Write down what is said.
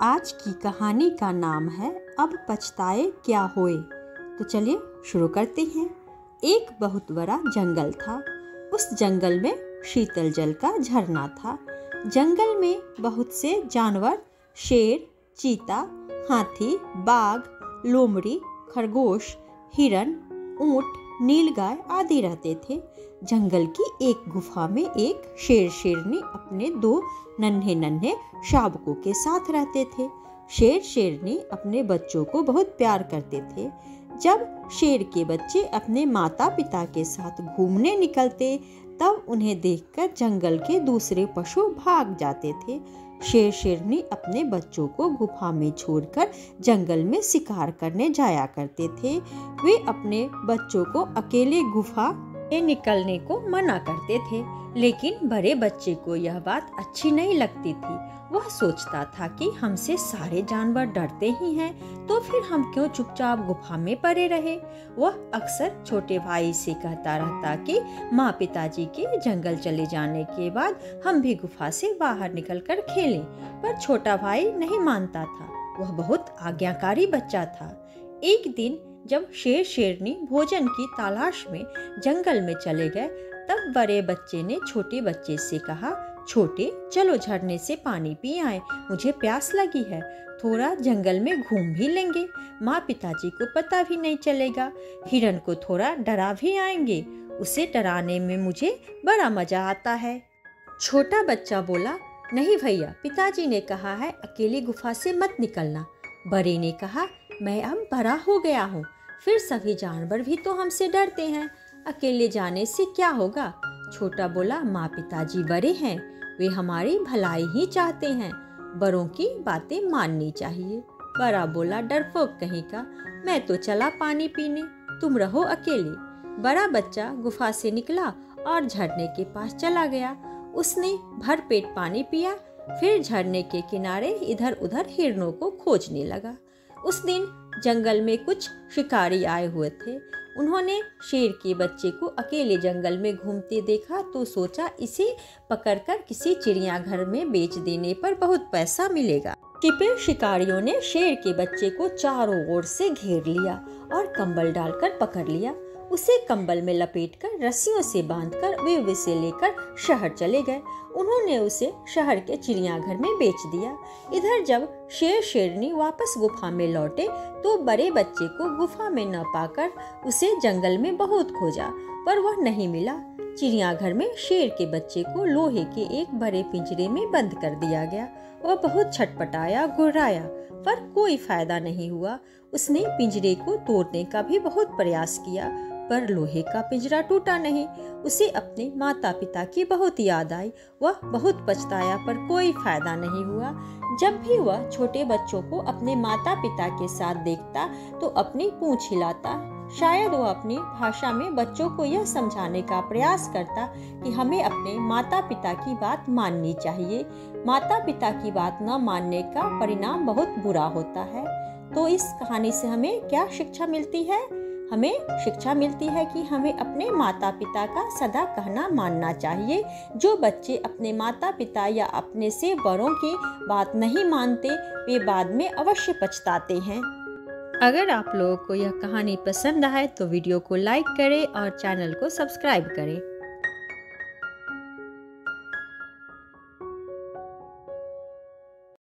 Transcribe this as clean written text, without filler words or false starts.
आज की कहानी का नाम है अब पछताए क्या होए। तो चलिए शुरू करते हैं। एक बहुत बड़ा जंगल था। उस जंगल में शीतल जल का झरना था। जंगल में बहुत से जानवर, शेर, चीता, हाथी, बाघ, लोमड़ी, खरगोश, हिरन, ऊंट, नीलगाय आदि रहते थे। जंगल की एक गुफा में एक शेर शेरनी अपने दो नन्हे नन्हे शावकों के साथ रहते थे। शेर शेरनी अपने बच्चों को बहुत प्यार करते थे। जब शेर के बच्चे अपने माता पिता के साथ घूमने निकलते तब उन्हें देखकर जंगल के दूसरे पशु भाग जाते थे। शेर शेरनी अपने बच्चों को गुफा में छोड़कर जंगल में शिकार करने जाया करते थे। वे अपने बच्चों को अकेले गुफा में निकलने को मना करते थे, लेकिन बड़े बच्चे को यह बात अच्छी नहीं लगती थी। वह सोचता था कि हमसे सारे जानवर डरते ही हैं, तो फिर हम क्यों चुपचाप गुफा में पड़े रहे। वह अक्सर छोटे भाई से कहता रहता कि माँ पिताजी के जंगल चले जाने के बाद हम भी गुफा से बाहर निकलकर खेलें, पर छोटा भाई नहीं मानता था। वह बहुत आज्ञाकारी बच्चा था। एक दिन जब शेर शेरनी भोजन की तलाश में जंगल में चले गए, तब बड़े बच्चे ने छोटे बच्चे से कहा, छोटे चलो झरने से पानी पी आए, मुझे प्यास लगी है। थोड़ा जंगल में घूम भी लेंगे, माँ पिताजी को पता भी नहीं चलेगा। हिरन को थोड़ा डरा भी आएंगे, उसे डराने में मुझे बड़ा मजा आता है। छोटा बच्चा बोला, नहीं भैया, पिताजी ने कहा है अकेली गुफा से मत निकलना। बड़े ने कहा, मैं अब बड़ा हो गया हूँ, फिर सभी जानवर भी तो हमसे डरते हैं, अकेले जाने से क्या होगा। छोटा बोला, माँ पिताजी बड़े हैं, वे हमारी भलाई ही चाहते हैं, बड़ों की बातें माननी चाहिए। बड़ा बोला, डरपोक कहीं का, मैं तो चला पानी पीने, तुम रहो अकेले। बड़ा बच्चा गुफा से निकला और झरने के पास चला गया। उसने भर पेट पानी पिया, फिर झरने के किनारे इधर उधर हिरणों को खोजने लगा। उस दिन जंगल में कुछ शिकारी आए हुए थे। उन्होंने शेर के बच्चे को अकेले जंगल में घूमते देखा तो सोचा इसे पकड़कर किसी चिड़ियाघर में बेच देने पर बहुत पैसा मिलेगा। फिर शिकारियों ने शेर के बच्चे को चारों ओर से घेर लिया और कंबल डालकर पकड़ लिया। उसे कंबल में लपेटकर रस्सियों से बांधकर वे उसे लेकर शहर चले गए। उन्होंने उसे शहर के चिड़ियाघर में बेच दिया। इधर जब शेर शेरनी वापस गुफा में लौटे तो बड़े बच्चे को गुफा में न पाकर उसे जंगल में बहुत खोजा, पर वह नहीं मिला। चिड़ियाघर में शेर के बच्चे को लोहे के एक बड़े पिंजरे में बंद कर दिया गया। वह बहुत छटपटाया, घुर्राया, पर कोई फायदा नहीं हुआ। उसने पिंजरे को तोड़ने का भी बहुत प्रयास किया, पर लोहे का पिंजरा टूटा नहीं। उसे अपने माता पिता की बहुत याद आई। वह बहुत पछताया, पर कोई फायदा नहीं हुआ। जब भी वह छोटे बच्चों को अपने माता पिता के साथ देखता तो अपनी पूंछ हिलाता। शायद वह अपनी भाषा में बच्चों को यह समझाने का प्रयास करता कि हमें अपने माता पिता की बात माननी चाहिए। माता पिता की बात न मानने का परिणाम बहुत बुरा होता है। तो इस कहानी से हमें क्या शिक्षा मिलती है? हमें शिक्षा मिलती है कि हमें अपने माता पिता का सदा कहना मानना चाहिए। जो बच्चे अपने माता पिता या अपने से बड़ों की बात नहीं मानते, वे बाद में अवश्य पछताते हैं। अगर आप लोगों को यह कहानी पसंद आए तो वीडियो को लाइक करें और चैनल को सब्सक्राइब करें।